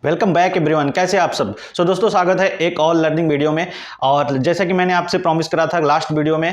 Welcome back everyone, कैसे आप सब। दोस्तों, स्वागत है एक और लर्निंग वीडियो में। और जैसा कि मैंने आपसे प्रॉमिस करा था लास्ट वीडियो में,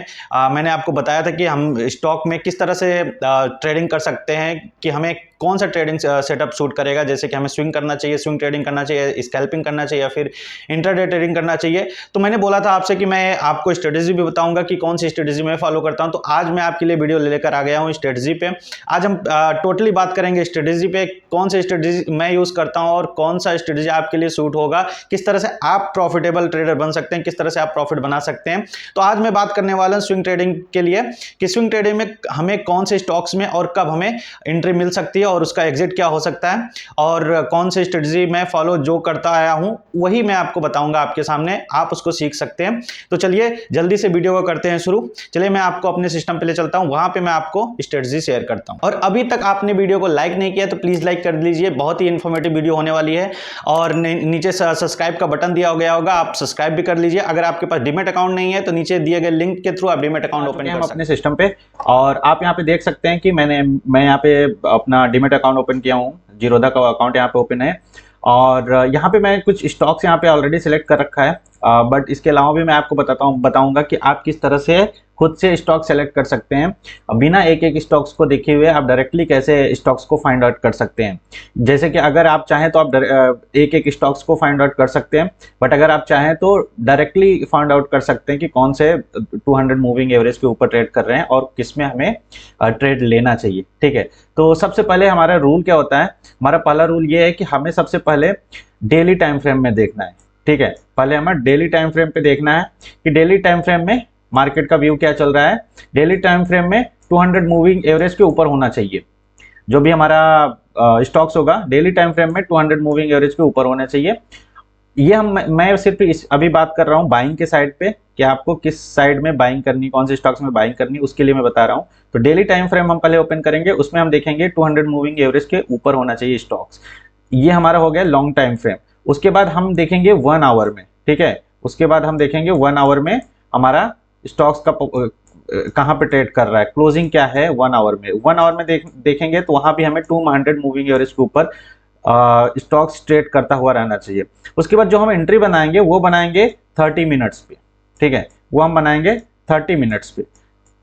मैंने आपको बताया था कि हम स्टॉक में किस तरह से ट्रेडिंग कर सकते हैं, कि हमें कौन सा ट्रेडिंग सेटअप सूट करेगा। जैसे कि हमें स्विंग करना चाहिए, स्विंग ट्रेडिंग करना चाहिए, स्कैल्पिंग करना चाहिए, या फिर इंट्राडे ट्रेडिंग करना चाहिए। तो मैंने बोला था आपसे कि मैं आपको स्ट्रेटेजी भी बताऊंगा कि कौन सी स्ट्रेटेजी मैं फॉलो करता हूं। तो आज मैं आपके लिए वीडियो लेकर आ गया हूं स्ट्रेटेजी पे। आज हम टोटली बात करेंगे स्ट्रेटेजी पे, कौन सी स्ट्रेटेजी मैं यूज करता हूं और कौन सा स्ट्रेटेजी आपके लिए सूट होगा, किस तरह से आप प्रॉफिटेबल ट्रेडर बन सकते हैं, किस तरह से आप प्रॉफिट बना सकते हैं। तो आज मैं बात करने वाला हूं स्विंग ट्रेडिंग के लिए, कि स्विंग ट्रेडिंग में हमें कौन से स्टॉक्स में और कब हमें एंट्री मिल सकती है और उसका एग्जिट क्या हो सकता है, और कौन सी स्ट्रेटेजी मैं फॉलो जो करता आया हूं वही मैं आपको बताऊंगा आपके सामने, आप उसको सीख सकते हैं। तो चलिए जल्दी से वीडियो को करते हैं शुरू। चलिए मैं आपको अपने सिस्टम पे ले चलता हूं, वहां पे मैं आपको स्ट्रेटेजी शेयर करता हूं। और अभी तक आपने वीडियो को लाइक नहीं किया तो प्लीज लाइक कर लीजिए, बहुत ही इंफॉर्मेटिव वीडियो होने वाली है। और नीचे सब्सक्राइब का बटन दिया गया होगा, आप सब्सक्राइब भी कर लीजिए। अगर आपके पास डीमैट अकाउंट नहीं है तो नीचे दिए गए लिंक के थ्रू आप डीमैट अकाउंट ओपन कर सकते हैं अपने सिस्टम पे। और आप यहाँ पे देख सकते हैं कि मैं यहाँ पे अपना डीमैट अकाउंट ओपन किया हूँ, जीरोधा का अकाउंट यहाँ पे ओपन है। और यहाँ पे मैं कुछ स्टॉक्स यहाँ पे ऑलरेडी सिलेक्ट कर रखा है, बट इसके अलावा भी मैं आपको बताऊंगा कि आप किस तरह से खुद से स्टॉक सेलेक्ट कर सकते हैं। बिना एक एक स्टॉक्स को देखे हुए आप डायरेक्टली कैसे स्टॉक्स को फाइंड आउट कर सकते हैं। जैसे कि अगर आप चाहें तो आप एक एक स्टॉक्स को फाइंड आउट कर सकते हैं, बट अगर आप चाहें तो डायरेक्टली फाइंड आउट कर सकते हैं कि कौन से 200 मूविंग एवरेज के ऊपर ट्रेड कर रहे हैं और किसमें हमें ट्रेड लेना चाहिए। ठीक है, तो सबसे पहले हमारा रूल क्या होता है। हमारा पहला रूल ये है कि हमें सबसे पहले डेली टाइम फ्रेम में देखना है। ठीक है, पहले हमें डेली टाइम फ्रेम पे देखना है कि डेली टाइम फ्रेम में मार्केट का व्यू क्या चल रहा है। डेली टाइम फ्रेम में 200 मूविंग एवरेज के ऊपर होना चाहिए। जो भी हमारा स्टॉक्स होगा डेली टाइम फ्रेम में 200 मूविंग एवरेज के ऊपर होना चाहिए। ये मैं सिर्फ अभी बात कर रहा हूँ बाइंग के साइड पे, कि आपको किस साइड में बाइंग करनी, कौन से स्टॉक्स में बाइंग करनी, उसके लिए मैं बता रहा हूँ। तो डेली टाइम फ्रेम हम पहले ओपन करेंगे, उसमें हम देखेंगे 200 मूविंग एवरेज के ऊपर होना चाहिए स्टॉक्स। ये हमारा हो गया लॉन्ग टाइम फ्रेम। उसके बाद हम देखेंगे 1 आवर में। ठीक है, उसके बाद हम देखेंगे 1 आवर में हमारा स्टॉक्स का कहाँ पे ट्रेड कर रहा है, क्लोजिंग क्या है 1 आवर में। 1 आवर में देखेंगे तो वहां भी हमें 200 मूविंग एवरेज के ऊपर स्टॉक्स ट्रेड करता हुआ रहना चाहिए। उसके बाद जो हम एंट्री बनाएंगे वो बनाएंगे 30 मिनट्स पे। ठीक है, वो हम बनाएंगे 30 मिनट्स पे।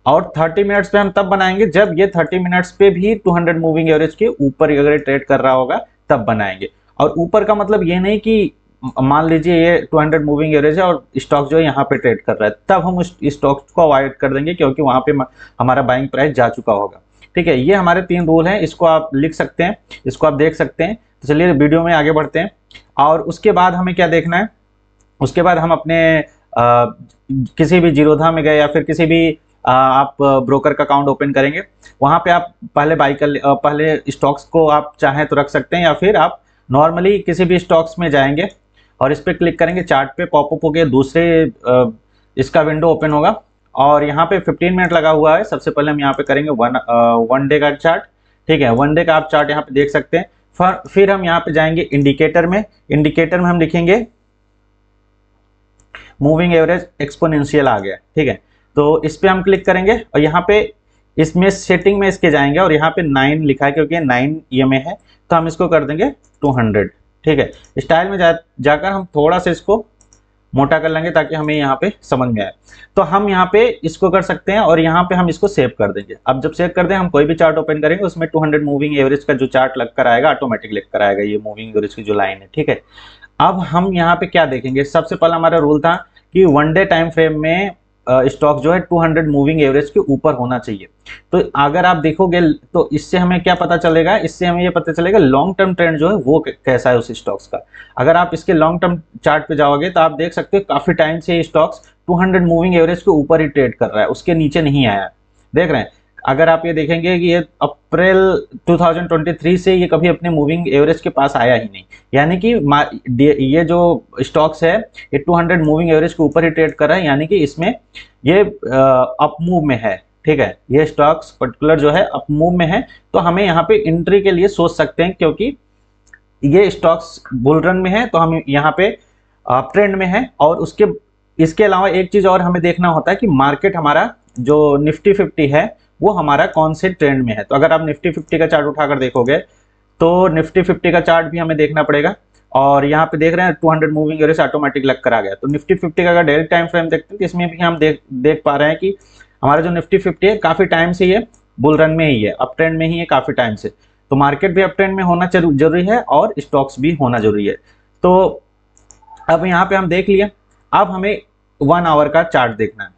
और 30 मिनट्स पे हम तब बनाएंगे जब ये 30 मिनट्स पे भी 200 मूविंग एवरेज के ऊपर अगर ट्रेड कर रहा होगा तब बनाएंगे। और ऊपर का मतलब ये नहीं कि मान लीजिए ये 200 मूविंग एवरेज है और स्टॉक जो है यहाँ पे ट्रेड कर रहा है, तब हम उस स्टॉक को अवॉइड कर देंगे, क्योंकि वहां पे हमारा बाइंग प्राइस जा चुका होगा। ठीक है, ये हमारे 3 रूल हैं, इसको आप लिख सकते हैं, इसको आप देख सकते हैं। तो चलिए वीडियो में आगे बढ़ते हैं। और उसके बाद हमें क्या देखना है, उसके बाद हम अपने किसी भी जीरोधा में गए या फिर किसी भी आप ब्रोकर का अकाउंट ओपन करेंगे, वहां पे आप पहले स्टॉक्स को आप चाहें तो रख सकते हैं, या फिर आप नॉर्मली किसी भी स्टॉक्स में जाएंगे और इस पर क्लिक करेंगे, चार्ट पे पॉपअप हो गया, दूसरे इसका विंडो ओपन होगा। और यहाँ पे 15 मिनट लगा हुआ है। सबसे पहले हम यहाँ पे करेंगे वन डे का चार्ट। ठीक है, 1 डे का आप चार्ट यहाँ पे देख सकते हैं। फिर हम यहाँ पे जाएंगे इंडिकेटर में। इंडिकेटर में हम लिखेंगे मूविंग एवरेज एक्सपोनेंशियल आ गया। ठीक है, तो इस पे हम क्लिक करेंगे और यहाँ पे इसमें सेटिंग में इसके जाएंगे और यहाँ पे 9 लिखा है, क्योंकि 9 EMA है, तो हम इसको कर देंगे 200। ठीक है, स्टाइल में जाकर हम थोड़ा सा इसको मोटा कर लेंगे ताकि हमें यहाँ पे समझ में आए। तो हम यहाँ पे इसको कर सकते हैं और यहाँ पे हम इसको सेव कर देंगे। अब जब सेव कर दें, हम कोई भी चार्ट ओपन करेंगे उसमें 200 मूविंग एवरेज का जो चार्ट लग कर आएगा, ऑटोमेटिक लिख कर आएगा ये मूविंग एवरेज की जो लाइन है। ठीक है, अब हम यहाँ पे क्या देखेंगे, सबसे पहला हमारा रूल था कि 1 डे टाइम फ्रेम में स्टॉक जो है 200 मूविंग एवरेज के ऊपर होना चाहिए। तो अगर आप देखोगे तो इससे हमें क्या पता चलेगा, इससे हमें ये पता चलेगा लॉन्ग टर्म ट्रेंड जो है वो कैसा है उस स्टॉक्स का। अगर आप इसके लॉन्ग टर्म चार्ट पे जाओगे तो आप देख सकते हो काफी टाइम से ये स्टॉक्स 200 मूविंग एवरेज के ऊपर ही ट्रेड कर रहा है, उसके नीचे नहीं आया। देख रहे हैं, अगर आप ये देखेंगे कि ये अप्रैल 2023 से ये कभी अपने मूविंग एवरेज के पास आया ही नहीं, यानी कि ये जो स्टॉक्स है ये 200 मूविंग एवरेज के ऊपर ही ट्रेड कर रहा है, यानी कि इसमें ये अप मूव में है। ठीक है, ये स्टॉक्स पर्टिकुलर जो है अप मूव में है, तो हमें यहाँ पे एंट्री के लिए सोच सकते हैं, क्योंकि ये स्टॉक्स बुल रन में है तो हम यहाँ पे ट्रेंड में है। और इसके अलावा एक चीज और हमें देखना होता है कि मार्केट हमारा जो निफ्टी 50 है वो हमारा कौन से ट्रेंड में है। तो अगर आप निफ्टी 50 का चार्ट उठाकर देखोगे तो निफ्टी 50 का चार्ट भी हमें देखना पड़ेगा। और यहाँ पे देख रहे हैं 200 मूविंग एवरेज ऑटोमेटिक लग कर आ गया। तो निफ्टी 50 का अगर डेली टाइम फ्रेम देखते हैं तो इसमें भी हम देख पा रहे हैं कि हमारा जो निफ्टी 50 है काफी टाइम से ये बुल रन में ही है, अप ट्रेंड में ही है काफी टाइम से। तो मार्केट भी अप ट्रेंड में होना जरूरी है और स्टॉक्स भी होना जरूरी है। तो अब यहाँ पे हम देख लिए, अब हमें 1 आवर का चार्ट देखना है।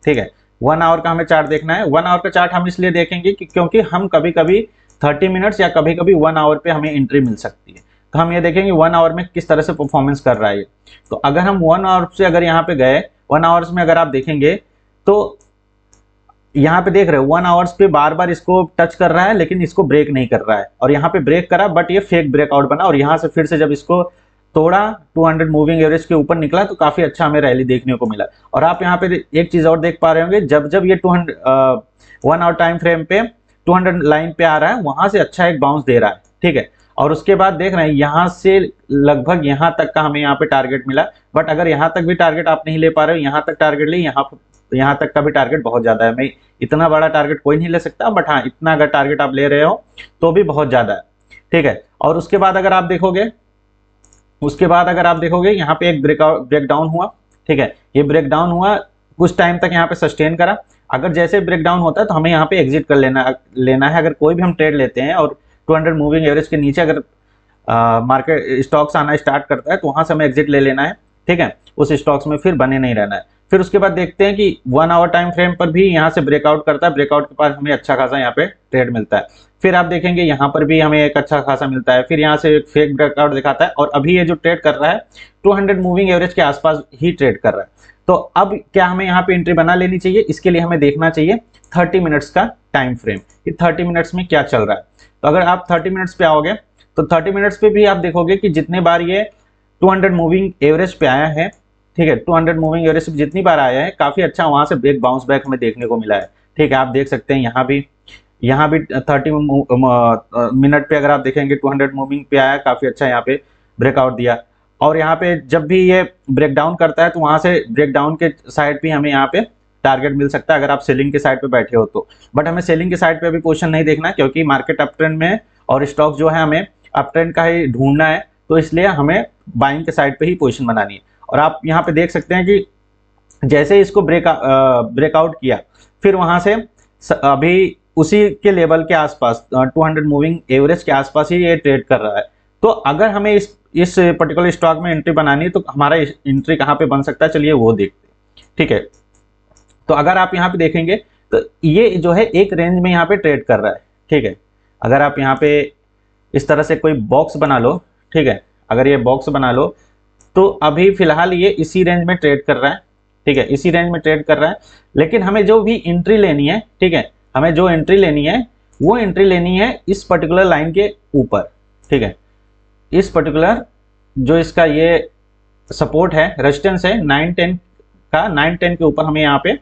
ठीक है, 1 आवर का हमें चार्ट देखना है। 1 आवर का चार्ट हम इसलिए देखेंगे कि क्योंकि हम कभी कभी 30 मिनट्स या कभी कभी 1 आवर पे हमें एंट्री मिल सकती है। तो हम ये देखेंगे 1 आवर में किस तरह से परफॉर्मेंस कर रहा है ये। तो अगर हम 1 आवर से अगर यहाँ पे गए, 1 आवर्स में अगर आप देखेंगे तो यहाँ पे देख रहे हो 1 आवर्स पे बार बार इसको टच कर रहा है लेकिन इसको ब्रेक नहीं कर रहा है, और यहाँ पे ब्रेक करा बट ये फेक ब्रेकआउट बना, और यहाँ से फिर से जब इसको तोड़ा 200 मूविंग एवरेज के ऊपर निकला तो काफी अच्छा हमें रैली देखने को मिला। और आप यहाँ पे एक चीज और देख पा रहे होंगे, जब जब ये 1 आवर टाइम फ्रेम पे 200 लाइन पे आ रहा है वहां से अच्छा एक बाउंस दे रहा है। ठीक है, और उसके बाद देख रहे हैं यहाँ से लगभग यहाँ तक का हमें यहाँ पे टारगेट मिला, बट अगर यहाँ तक भी टारगेट आप नहीं ले पा रहे हो, यहाँ तक टारगेट ले, यहाँ तक का भी टारगेट बहुत ज्यादा है। मैं इतना बड़ा टारगेट कोई नहीं ले सकता, बट हाँ इतना अगर टारगेट आप ले रहे हो तो भी बहुत ज्यादा है। ठीक है, और उसके बाद अगर आप देखोगे यहाँ पे एक ब्रेकडाउन हुआ। ठीक है, ये ब्रेकडाउन हुआ, कुछ टाइम तक यहाँ पे सस्टेन करा। अगर जैसे ब्रेकडाउन होता है तो हमें यहाँ पे एग्जिट कर लेना है। अगर कोई भी हम ट्रेड लेते हैं और 200 मूविंग एवरेज के नीचे अगर मार्केट स्टॉक्स आना स्टार्ट करता है तो वहां से हमें एग्जिट ले लेना है। ठीक है, उस स्टॉक्स में फिर बने नहीं रहना है। फिर उसके बाद देखते हैं कि 1 आवर टाइम फ्रेम पर भी यहाँ से ब्रेकआउट करता है, ब्रेकआउट के पास हमें अच्छा खासा यहाँ पे ट्रेड मिलता है। फिर आप देखेंगे यहाँ पर भी हमें एक अच्छा खासा मिलता है, फिर यहाँ से एक फेक ब्रेकआउट दिखाता है, और अभी ये जो ट्रेड कर रहा है 200 मूविंग एवरेज के आसपास ही ट्रेड कर रहा है। तो अब क्या हमें यहाँ पे एंट्री बना लेनी चाहिए? इसके लिए हमें देखना चाहिए 30 मिनट्स का टाइम फ्रेम कि 30 मिनट्स में क्या चल रहा है। तो अगर आप 30 मिनट्स पे आओगे तो 30 मिनट्स पे भी आप देखोगे कि जितने बार ये 200 मूविंग एवरेज पे आया है, ठीक है, 200 मूविंग एवरेज पे जितनी बार आया है काफी अच्छा वहां से ब्रेक बाउंस बैक हमें देखने को मिला है। ठीक है, आप देख सकते हैं यहाँ भी 30 मिनट पे अगर आप देखेंगे 200 मूविंग पे आया, काफी अच्छा यहाँ पे ब्रेकआउट दिया। और यहाँ पे जब भी ये ब्रेकडाउन करता है तो वहां से ब्रेकडाउन के साइड भी हमें यहाँ पे टारगेट मिल सकता है अगर आप सेलिंग के साइड पे बैठे हो तो। बट हमें सेलिंग के साइड पे अभी पोजीशन नहीं देखना, क्योंकि मार्केट अप ट्रेंड में है और स्टॉक जो है हमें अप ट्रेंड का ही ढूंढना है, तो इसलिए हमें बाइंग के साइड पे ही पोजीशन बनानी है। और आप यहाँ पे देख सकते हैं कि जैसे इसको ब्रेकआउट किया, फिर वहां से अभी उसी के लेवल के आसपास 200 मूविंग एवरेज के आसपास ही ये ट्रेड कर रहा है। तो अगर हमें इस पर्टिकुलर स्टॉक में एंट्री बनानी है तो हमारा एंट्री कहाँ पे बन सकता है, चलिए वो देखते हैं। ठीक है, तो अगर आप यहाँ पे देखेंगे तो ये जो है एक रेंज में यहाँ पे ट्रेड कर रहा है। ठीक है, अगर आप यहाँ पे इस तरह से कोई बॉक्स बना लो, ठीक है, अगर ये बॉक्स बना लो तो अभी फिलहाल ये इसी रेंज में ट्रेड कर रहा है। ठीक है, इसी रेंज में ट्रेड कर रहा है, लेकिन हमें जो भी एंट्री लेनी है, ठीक है, हमें जो एंट्री लेनी है वो एंट्री लेनी है इस पर्टिकुलर लाइन के ऊपर। ठीक है, इस पर्टिकुलर जो इसका ये सपोर्ट है, रेजिस्टेंस है 910 का, 910 के ऊपर हमें यहाँ पे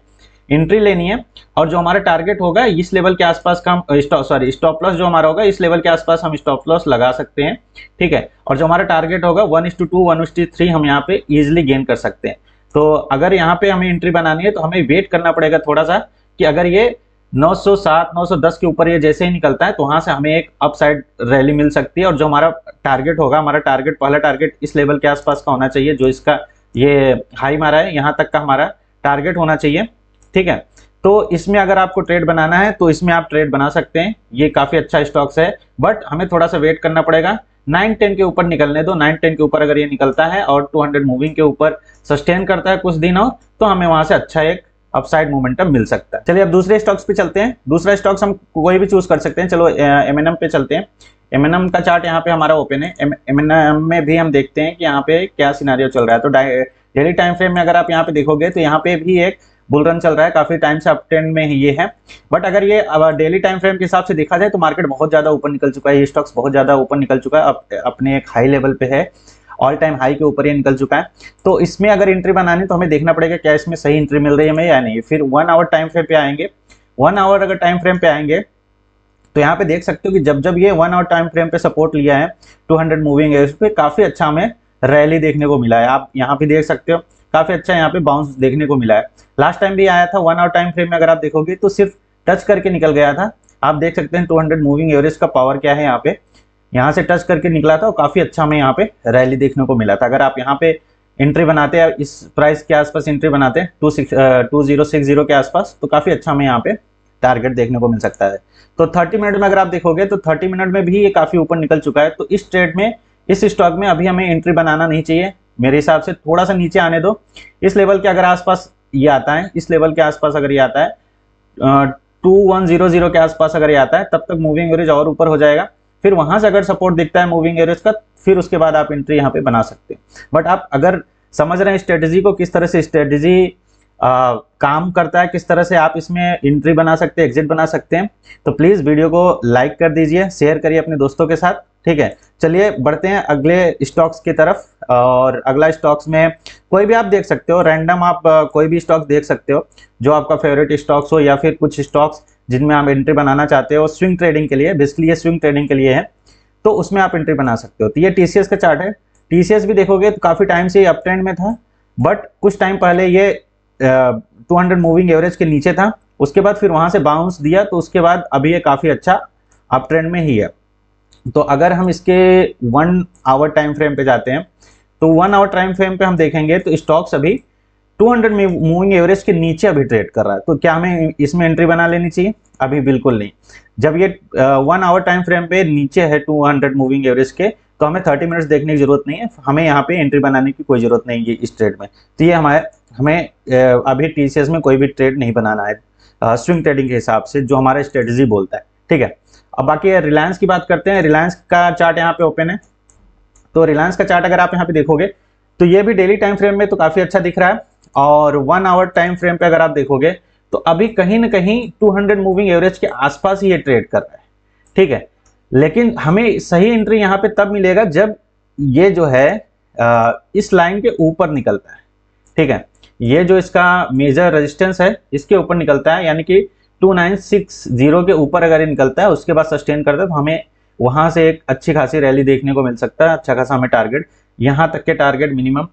एंट्री लेनी है। और जो हमारा टारगेट होगा इस लेवल के आसपास का स्टॉप लॉस जो हमारा होगा इस लेवल के आसपास हम स्टॉप लॉस लगा सकते हैं। ठीक है, और जो हमारा टारगेट होगा 1:2 1:3 हम यहाँ पे इजिली गेन कर सकते हैं। तो अगर यहाँ पे हमें एंट्री बनानी है तो हमें वेट करना पड़ेगा थोड़ा सा कि अगर ये 907 910 के ऊपर ये जैसे ही निकलता है तो वहां से हमें एक अपसाइड रैली मिल सकती है। और जो हमारा टारगेट होगा, हमारा टारगेट पहला टारगेट इस लेवल के आसपास का होना चाहिए, जो इसका ये हाई मारा है यहाँ तक का हमारा टारगेट होना चाहिए। ठीक है, तो इसमें अगर आपको ट्रेड बनाना है तो इसमें आप ट्रेड बना सकते हैं, ये काफी अच्छा स्टॉक्स है, बट हमें थोड़ा सा वेट करना पड़ेगा। 910 के ऊपर निकलने दो, 910 के ऊपर अगर ये निकलता है और 200 मूविंग के ऊपर सस्टेन करता है कुछ दिन और, तो हमें वहां से अच्छा एक अपसाइड मोमेंटम मिल सकता है। चलिए अब दूसरे स्टॉक्स पे चलते हैं। दूसरा स्टॉक्स हम कोई भी चूज कर सकते हैं। चलो M&M पे चलते हैं। M&M का चार्ट यहाँ पे हमारा ओपन है। M&M में भी हम देखते हैं कि यहाँ पे क्या सिनारियो चल रहा है। तो डेली टाइम फ्रेम में अगर आप यहाँ पे देखोगे तो यहाँ पे भी एक बुल रन चल रहा है, काफी टाइम से अप ट्रेंड में ये है। बट अगर ये डेली टाइम फ्रेम के हिसाब से देखा जाए तो मार्केट बहुत ज्यादा ऊपर निकल चुका है, ये स्टॉक्स बहुत ज्यादा ऊपर निकल चुका है, अपने एक हाई लेवल पे है, ऑल टाइम हाई के ऊपर ये निकल चुका है। तो इसमें अगर एंट्री बनानी तो हमें देखना पड़ेगा क्या इसमें सही एंट्री मिल रही है हमें या नहीं। फिर 1 आवर टाइम फ्रेम पे आएंगे। 1 आवर अगर टाइम फ्रेम पे आएंगे तो यहाँ पे देख सकते हो कि जब जब ये 1 आवर टाइम फ्रेम पे सपोर्ट लिया है 200 मूविंग एवरेज पे, काफी अच्छा हमें रैली देखने को मिला है। आप यहाँ पे देख सकते हो काफी अच्छा यहाँ पे बाउंस देखने को मिला है। लास्ट टाइम भी आया था 1 आवर टाइम फ्रेम में, अगर आप देखोगे तो सिर्फ टच करके निकल गया था। आप देख सकते हैं 200 मूविंग एवरेज का पावर क्या है यहाँ पे, यहाँ से टच करके निकला था और काफ़ी अच्छा हमें यहाँ पे रैली देखने को मिला था। अगर आप यहाँ पे एंट्री बनाते हैं, इस प्राइस के आसपास एंट्री बनाते हैं 2060 के आसपास, तो काफ़ी अच्छा हमें यहाँ पे टारगेट देखने को मिल सकता है। तो 30 मिनट में अगर आप देखोगे तो 30 मिनट में भी ये काफ़ी ऊपर निकल चुका है। तो इस ट्रेड में, इस स्टॉक में अभी हमें एंट्री बनाना नहीं चाहिए मेरे हिसाब से, थोड़ा सा नीचे आने दो। इस लेवल के अगर आसपास ये आता है, इस लेवल के आसपास अगर ये आता है 2100 के आसपास अगर ये आता है, तब तक मूविंग एवरेज और ऊपर हो जाएगा। फिर वहां से अगर सपोर्ट दिखता है मूविंग एवरेज का, फिर उसके बाद आप एंट्री यहाँ पे बना सकते हैं। बट आप अगर समझ रहे हैं स्ट्रेटेजी को, किस तरह से स्ट्रेटेजी काम करता है, किस तरह से आप इसमें एंट्री बना सकते हैं, एग्जिट बना सकते हैं, तो प्लीज वीडियो को लाइक कर दीजिए, शेयर करिए अपने दोस्तों के साथ। ठीक है, चलिए बढ़ते हैं अगले स्टॉक्स की तरफ। और अगला स्टॉक्स में कोई भी आप देख सकते हो, रैंडम आप कोई भी स्टॉक देख सकते हो जो आपका फेवरेट स्टॉक्स हो, या फिर कुछ स्टॉक्स जिनमें आप एंट्री बनाना चाहते हो स्विंग ट्रेडिंग के लिए। बेसिकली ये स्विंग ट्रेडिंग के लिए है, तो उसमें आप एंट्री बना सकते हो। तो ये टीसीएस का चार्ट है। टीसीएस भी देखोगे तो काफी टाइम से अप ट्रेंड में था, बट कुछ टाइम पहले ये 200 मूविंग एवरेज के नीचे था, उसके बाद फिर वहां से बाउंस दिया, तो उसके बाद अभी ये काफी अच्छा अप ट्रेंड में ही है। तो अगर हम इसके 1 आवर टाइम फ्रेम पे जाते हैं, तो 1 आवर टाइम फ्रेम पे हम देखेंगे तो स्टॉक्स अभी 200 मूविंग एवरेज के नीचे अभी ट्रेड कर रहा है। तो क्या हमें इसमें एंट्री बना लेनी चाहिए? अभी बिल्कुल नहीं। जब ये 1 आवर टाइम फ्रेम पे नीचे है 200 मूविंग एवरेज के, तो हमें 30 मिनट्स देखने की जरूरत नहीं है, हमें यहाँ पे एंट्री बनाने की कोई जरूरत नहीं है इस ट्रेड में। तो ये हमें अभी टीसीएस में कोई भी ट्रेड नहीं बनाना है स्विंग ट्रेडिंग के हिसाब से, जो हमारा स्ट्रेटेजी बोलता है। ठीक है, अब बाकी रिलायंस की बात करते हैं। रिलायंस का चार्ट यहाँ पे ओपन है। तो रिलायंस का चार्ट अगर आप यहाँ पे देखोगे तो ये भी डेली टाइम फ्रेम में तो काफी अच्छा दिख रहा है, और 1 आवर टाइम फ्रेम पे अगर आप देखोगे तो अभी कहीं ना कहीं 200 मूविंग एवरेज के आसपास ही ये ट्रेड कर रहा है। ठीक है, लेकिन हमें सही एंट्री यहाँ पे तब मिलेगा जब ये जो है इस लाइन के ऊपर निकलता है। ठीक है, ये जो इसका मेजर रेजिस्टेंस है इसके ऊपर निकलता है, यानी कि 2960 के ऊपर अगर ये निकलता है, उसके बाद सस्टेन करता है, तो हमें वहां से एक अच्छी खासी रैली देखने को मिल सकता है। अच्छा खासा हमें टारगेट, यहाँ तक के टारगेट मिनिमम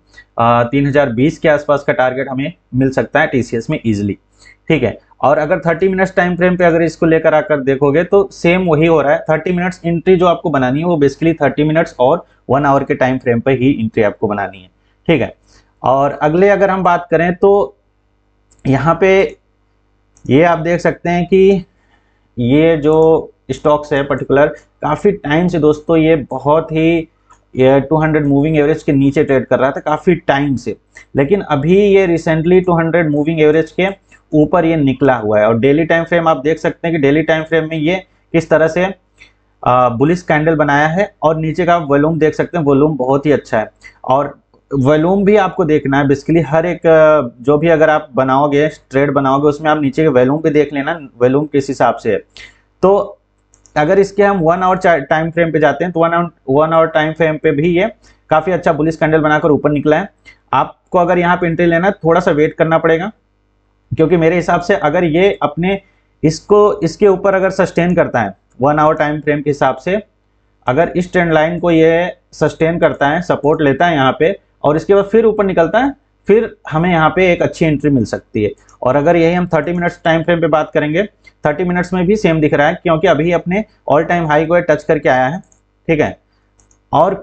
3020 के आसपास का टारगेट हमें मिल सकता है टीसीएस में इजिली। ठीक है, और अगर 30 मिनट्स टाइम फ्रेम पे अगर इसको लेकर आकर देखोगे तो सेम वही हो रहा है। 30 मिनट्स एंट्री जो आपको बनानी है वो बेसिकली 30 मिनट्स और 1 आवर के टाइम फ्रेम पे ही एंट्री आपको बनानी है। ठीक है, और अगले अगर हम बात करें तो यहाँ पे ये आप देख सकते हैं कि ये जो स्टॉक्स है पर्टिकुलर, काफी टाइम से दोस्तों ये बहुत ही 200 मूविंग एवरेज के नीचे ट्रेड कर रहा था काफी टाइम से, लेकिन अभी ये रिसेंटली 200 मूविंग एवरेज के ऊपर ये निकला हुआ है। और डेली टाइम फ्रेम आप देख सकते हैं कि डेली टाइम फ्रेम में ये किस तरह से बुलिश कैंडल बनाया है, और नीचे का वॉल्यूम देख सकते हैं, वॉल्यूम बहुत ही अच्छा है। और वॉल्यूम भी आपको देखना है बेसिकली, हर एक जो भी अगर आप बनाओगे ट्रेड बनाओगे उसमें आप नीचे के वॉल्यूम भी देख लेना, वॉल्यूम किस हिसाब से है। तो अगर इसके हम 1 आवर टाइम फ्रेम पे जाते हैं तो 1 आवर टाइम फ्रेम पे भी ये काफी अच्छा बुलिश कैंडल बनाकर ऊपर निकला है। आपको अगर यहाँ पे एंट्री लेना है थोड़ा सा वेट करना पड़ेगा, क्योंकि मेरे हिसाब से अगर ये अपने इसके ऊपर अगर सस्टेन करता है 1 आवर टाइम फ्रेम के हिसाब से, अगर इस ट्रेंड लाइन को ये सस्टेन करता है, सपोर्ट लेता है यहाँ पे, और इसके बाद फिर ऊपर निकलता है, फिर हमें यहाँ पे एक अच्छी एंट्री मिल सकती है। और अगर यही हम 30 मिनट्स टाइम फ्रेम पे बात करेंगे, 30 मिनट्स में भी सेम दिख रहा है, क्योंकि अभी अपने ऑल टाइम हाई को टच करके आया है। ठीक है, और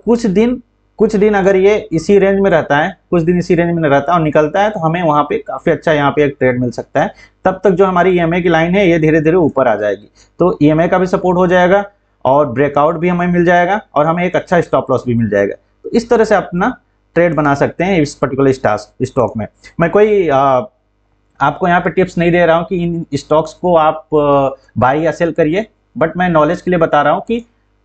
कुछ दिन अगर ये इसी रेंज में रहता है, कुछ दिन इसी रेंज में रहता है और निकलता है, तो हमें वहाँ पे काफी अच्छा यहाँ पे एक ट्रेड मिल सकता है। तब तक जो हमारी ईएमए की लाइन है ये धीरे धीरे ऊपर आ जाएगी, तो ईएमए का भी सपोर्ट हो जाएगा और ब्रेकआउट भी हमें मिल जाएगा, और हमें एक अच्छा स्टॉप लॉस भी मिल जाएगा। तो इस तरह से अपना ट्रेड बना सकते हैं इस पर्टिकुलर स्टॉक में। मैं कोई आपको यहाँ पे टिप्स नहीं दे रहा हूँ कि इन स्टॉक्स को आप बाई या सेल करिए, बट मैं नॉलेज के लिए बता रहा हूँ कि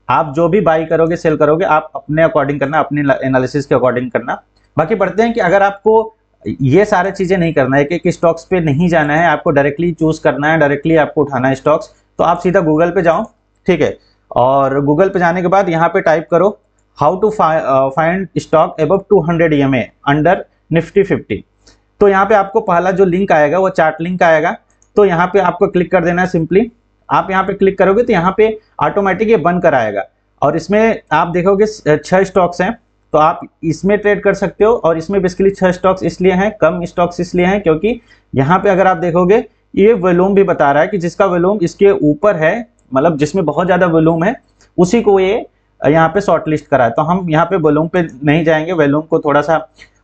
आप जो भी बाई करोगे सेल करोगे आप अपने अकॉर्डिंग करना, अपने एनालिसिस के अकॉर्डिंग करना। बाकी बढ़ते हैं कि अगर आपको ये सारे चीजें नहीं करना है, एक स्टॉक्स पे नहीं जाना है, आपको डायरेक्टली चूज करना है, डायरेक्टली आपको उठाना है स्टॉक्स, तो आप सीधा गूगल पे जाओ। ठीक है, और गूगल पे जाने के बाद यहाँ पे टाइप करो how to find stock above 200 EMA under Nifty 50। तो यहाँ पे आपको पहला जो लिंक आएगा वो चार्ट लिंक आएगा, तो यहाँ पे आपको क्लिक कर देना है। सिंपली आप यहाँ पे क्लिक करोगे तो यहाँ पे ऑटोमेटिक ये बन कर आएगा, और इसमें आप देखोगे 6 स्टॉक्स हैं, तो आप इसमें ट्रेड कर सकते हो। और इसमें बेसिकली 6 स्टॉक्स इसलिए हैं, कम स्टॉक्स इसलिए हैं क्योंकि यहाँ पे अगर आप देखोगे ये वॉल्यूम भी बता रहा है कि जिसका वॉल्यूम इसके ऊपर है, मतलब जिसमें बहुत ज्यादा वॉल्यूम है, उसी को ये यहाँ पे शॉर्ट लिस्ट करा है, तो हम यहाँ पे वॉल्यूम पे नहीं जाएंगे, वॉल्यूम को थोड़ा सा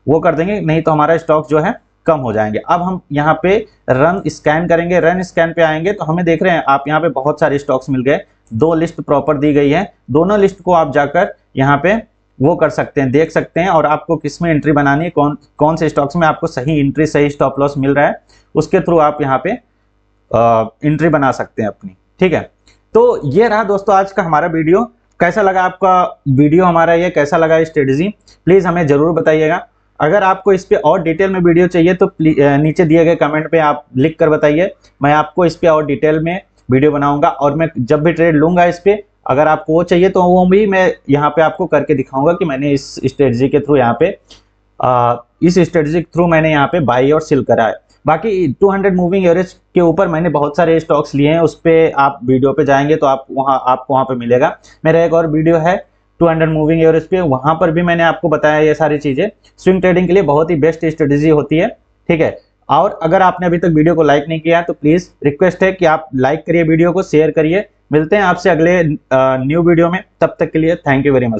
वो कर देंगे, नहीं तो हमारा स्टॉक जो है कम हो जाएंगे। अब हम यहाँ पे रन स्कैन करेंगे, रन स्कैन पे आएंगे तो हमें देख रहे हैं आप यहाँ पे बहुत सारे स्टॉक्स मिल गए, 2 लिस्ट प्रॉपर दी गई है, दोनों लिस्ट को आप जाकर यहाँ पे वो कर सकते हैं, देख सकते हैं, और आपको किस में एंट्री बनानी है, कौन से स्टॉक्स में आपको सही एंट्री सही स्टॉप लॉस मिल रहा है, उसके थ्रू आप यहाँ पे एंट्री बना सकते हैं अपनी। ठीक है, तो ये रहा दोस्तों आज का हमारा वीडियो। कैसा लगा आपका वीडियो हमारा, ये कैसा लगा स्ट्रेटजी, प्लीज हमें जरूर बताइएगा। अगर आपको इस पे और डिटेल में वीडियो चाहिए तो नीचे दिए गए कमेंट पे आप लिख कर बताइए, मैं आपको इस पे और डिटेल में वीडियो बनाऊंगा, और मैं जब भी ट्रेड लूंगा इस पे, अगर आपको वो चाहिए तो वो भी मैं यहाँ पे आपको करके दिखाऊंगा कि मैंने इस स्ट्रेटजी के थ्रू यहाँ पे इस स्ट्रेटजी के थ्रू मैंने यहाँ पे बाई और सेल करा है। बाकी 200 मूविंग एवरेज के ऊपर मैंने बहुत सारे स्टॉक्स लिए हैं, उस पे आप वीडियो पे जाएंगे तो आपको वहाँ पे मिलेगा। मेरा एक और वीडियो है 200 मूविंग एवरेज पे, वहां पर भी मैंने आपको बताया ये सारी चीजें। स्विंग ट्रेडिंग के लिए बहुत ही बेस्ट स्ट्रेटजी होती है। ठीक है, और अगर आपने अभी तक वीडियो को लाइक नहीं किया तो प्लीज रिक्वेस्ट है कि आप लाइक करिए, वीडियो को शेयर करिए। मिलते हैं आपसे अगले न्यू वीडियो में, तब तक के लिए थैंक यू वेरी मच।